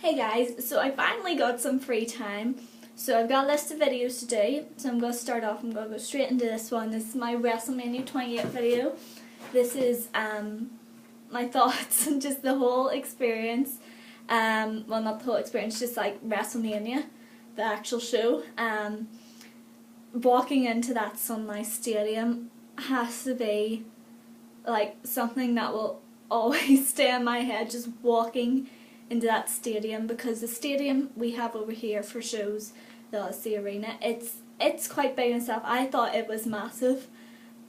Hey guys, so I finally got some free time, so I've got a list of videos to do, so I'm going to start off, I'm going to go straight into this one. This is my WM28 video. This is my thoughts and just the whole experience, well not the whole experience, just like WrestleMania, the actual show. Walking into that Sun Life Stadium has to be like something that will always stay in my head, just walking into that stadium, because the stadium we have over here for shows, the Odyssey Arena, it's quite big and stuff. I thought it was massive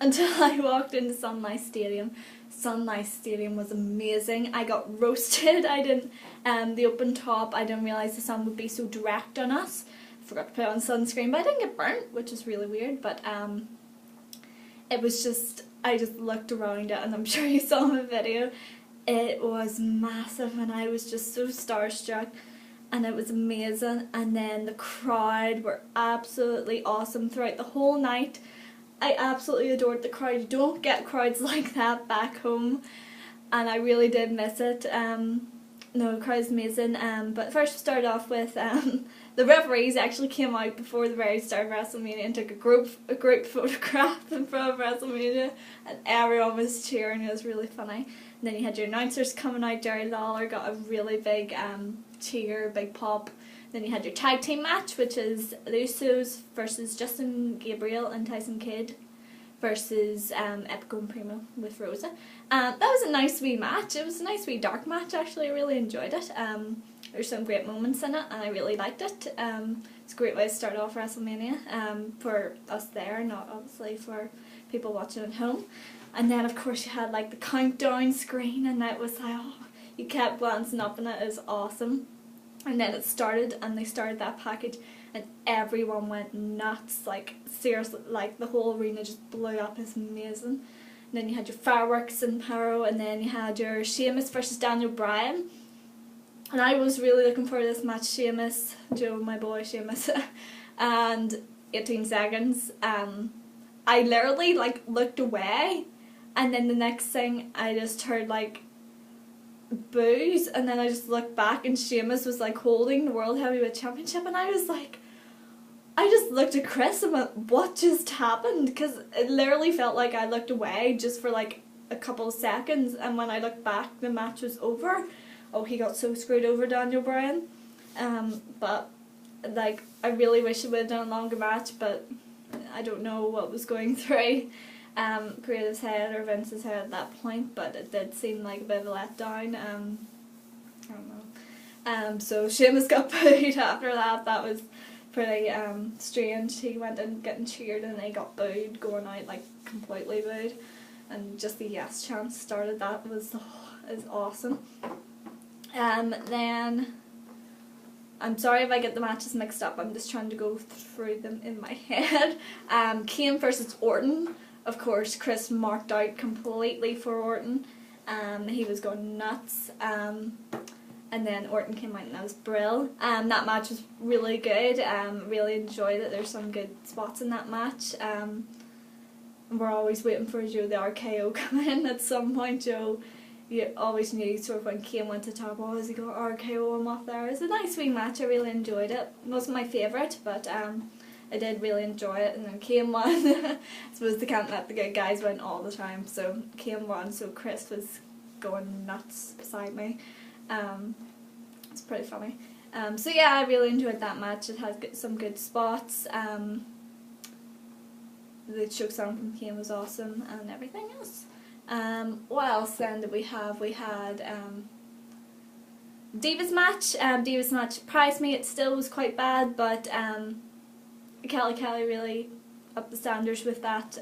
until I walked into Sun Life Stadium. Sun Life Stadium was amazing. I got roasted. I didn't the open top, I didn't realise the sun would be so direct on us. I forgot to put on sunscreen, but I didn't get burnt, which is really weird. But it was just, I just looked around it, and I'm sure you saw my video. It was massive and I was just so starstruck, and it was amazing. And then the crowd were absolutely awesome throughout the whole night. I absolutely adored the crowd. You don't get crowds like that back home, and I really did miss it. No, the crowd's amazing. But first we started off with the referees actually came out before the very start of WrestleMania and took a group photograph in front of WrestleMania, and everyone was cheering. It was really funny. And then you had your announcers coming out. Jerry Lawler got a really big cheer, big pop. Then you had your tag team match, which is the Usos versus Justin Gabriel and Tyson Kidd versus Epico and Primo with Rosa. That was a nice wee match. It was a nice wee dark match actually. I really enjoyed it. There's some great moments in it and I really liked it. It's a great way to start off WrestleMania for us there, not obviously for people watching at home. And then of course you had like the countdown screen, and that was like, oh, you kept glancing up and it was awesome. And then it started, and they started that package and everyone went nuts, like seriously, like the whole arena just blew up. It's amazing. And then you had your fireworks and pyro, and then you had your Sheamus versus Daniel Bryan. And I was really looking forward to this match. Sheamus, Joe, my boy Sheamus, and 18 seconds. I literally like looked away, and then the next thing I just heard like boos, and then I just looked back and Sheamus was like holding the World Heavyweight Championship, and I was like, I just looked at Chris and went, what just happened? Because it literally felt like I looked away just for like a couple of seconds, and when I looked back the match was over. Oh, he got so screwed over, Daniel Bryan. But like I really wish it would have done a longer match, but I don't know what was going through Creative's head or Vince's head at that point, but it did seem like a bit of a letdown. I don't know. So Sheamus got booed after that. That was pretty strange. He went in getting cheered and they got booed, going out like completely booed, and just the yes chant started. That was awesome. Then I'm sorry if I get the matches mixed up, I'm just trying to go through them in my head. Kane versus Orton. Of course, Chris marked out completely for Orton. He was going nuts. And then Orton came out and that was brill. That match was really good. Really enjoyed it. There's some good spots in that match. We're always waiting for Joe the RKO come in at some point. Joe, you always knew sort of when Kane went to top, oh, is he going to RKO him off there? It was a nice wee match. I really enjoyed it. It wasn't my favourite, but I did really enjoy it. And then Kane won. I suppose they can't let the good guys win all the time, so Kane won, so Chris was going nuts beside me. It's pretty funny. So yeah, I really enjoyed that match. It had some good spots. The choke slam from Kane was awesome, and everything else. What else then did we have? We had Divas match. Divas match surprised me. It still was quite bad, but Kelly really upped the standards with that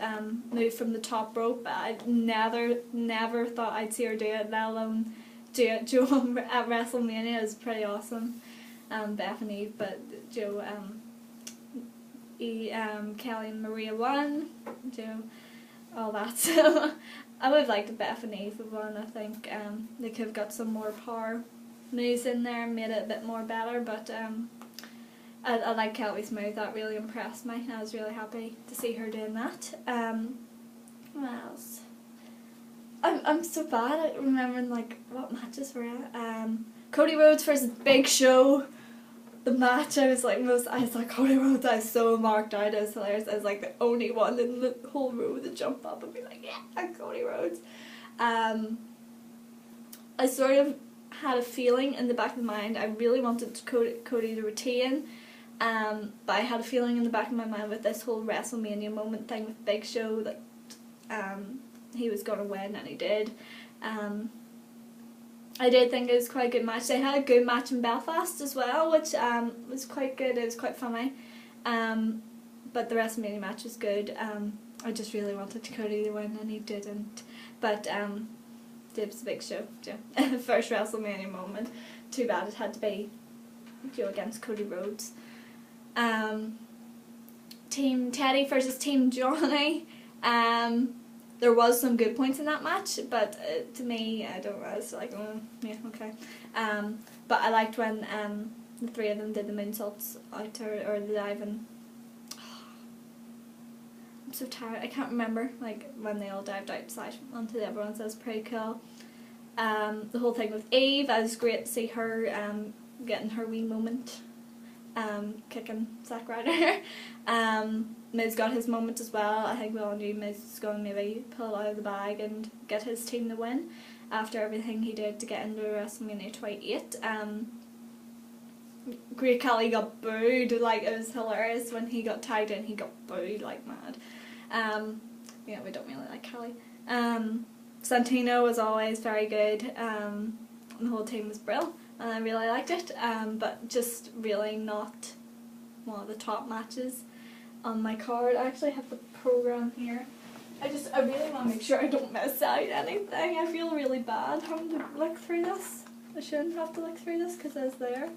move from the top rope. I never thought I'd see her do it, let alone do it Joe at WrestleMania. It was pretty awesome. Beth and Eve, but Joe, Kelly and Maria won. Joe, all that. So I would have liked if Beth and Eve would won. I think they could have got some more power moves in there and made it a bit more better, but I like Kelly's move. That really impressed me. I was really happy to see her doing that. What else? I'm so bad at remembering like what matches were at. Cody Rhodes versus Big Show. The match, I was like Cody Rhodes, I was so marked out. It was hilarious. I was like the only one in the whole row to jump up and be like, yeah, Cody Rhodes. I sort of had a feeling in the back of my mind, I really wanted Cody to retain, but I had a feeling in the back of my mind with this whole WrestleMania moment thing with Big Show that he was going to win, and he did. I did think it was quite a good match. They had a good match in Belfast as well, which was quite good. It was quite funny. But the WrestleMania match was good. I just really wanted Cody to win, and he didn't. But it was a Big Show. Yeah. First WrestleMania moment. Too bad it had to be Joe against Cody Rhodes. Team Teddy versus Team Johnny. There was some good points in that match, but to me, I was like, oh, yeah, okay. But I liked when the three of them did the moonsaults out or the diving. I'm so tired. I can't remember like when they all dived outside onto the everyone, so it was pretty cool. The whole thing with Eve, it was great to see her getting her wee moment, kicking Zack Ryder. Miz got his moment as well. I think we all knew Miz was going to maybe pull it out of the bag and get his team the win after everything he did to get into WM28. Great Khali got booed, like it was hilarious when he got tagged in, he got booed like mad. Yeah, we don't really like Khali. Santino was always very good, and the whole team was brilliant, and I really liked it, but just really not one of the top matches on my card. I actually have the program here. I really want to make sure I don't miss out anything. I feel really bad having to look through this. I shouldn't have to look through this because I was there.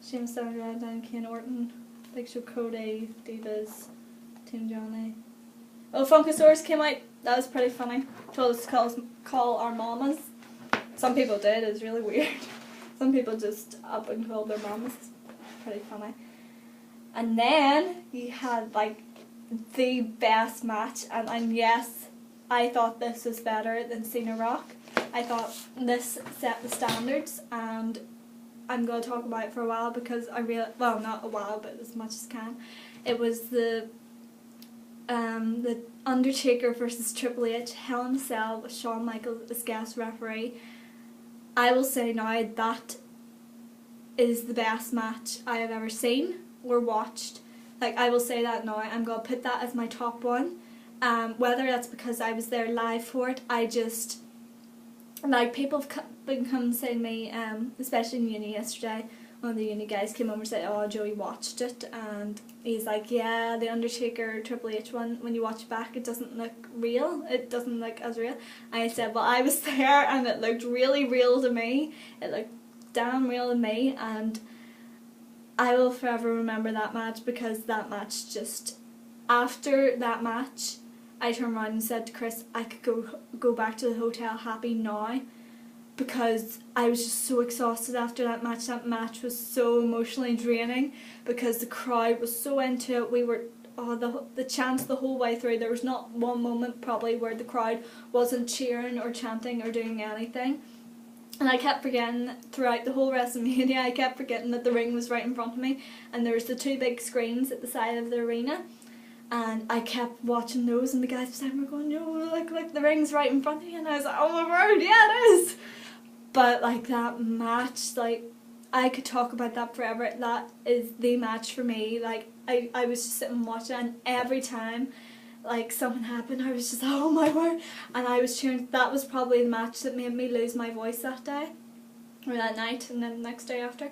Sheamus, Dan, Kane Orton, Big Show, Cody, Divas, Team Johnny. Oh, Funkasaurus came out. That was pretty funny. Told us to call our mamas. Some people did. It was really weird. Some people just up and called their mamas. Pretty funny. And then you had like the best match, and yes, I thought this was better than Cena Rock. I thought this set the standards, and I'm going to talk about it for a while because well, not a while, but as much as I can. It was the Undertaker versus Triple H Hell in a Cell with Shawn Michaels as guest referee. I will say now that is the best match I have ever seen or watched. Like, I will say that now. I'm going to put that as my top one. Whether that's because I was there live for it, I just, like, people have been coming saying to me, especially in uni yesterday, one of the uni guys came over and said, oh, Joey watched it, and he's like, yeah, the Undertaker Triple H one, when you watch it back, it doesn't look real, it doesn't look as real. And I said, well, I was there, and it looked really real to me, it looked damn real to me, and I will forever remember that match, because that match just, after that match, I turned around and said to Chris, I could go back to the hotel happy now, because I was just so exhausted after that match. That match was so emotionally draining because the crowd was so into it. We were, the chants the whole way through. There was not one moment probably where the crowd wasn't cheering or chanting or doing anything. And I kept forgetting throughout the whole WrestleMania, I kept forgetting that the ring was right in front of me, and there was the two big screens at the side of the arena. And I kept watching those, and the guys beside me were going, no, look, the ring's right in front of me. And I was like, oh my word, yeah, it is. But, like, that match, like, I could talk about that forever. That is the match for me. Like, I was just sitting and watching it, and every time, like, something happened, I was just, oh my word. And I was cheering. That was probably the match that made me lose my voice that day, or that night, and then the next day after.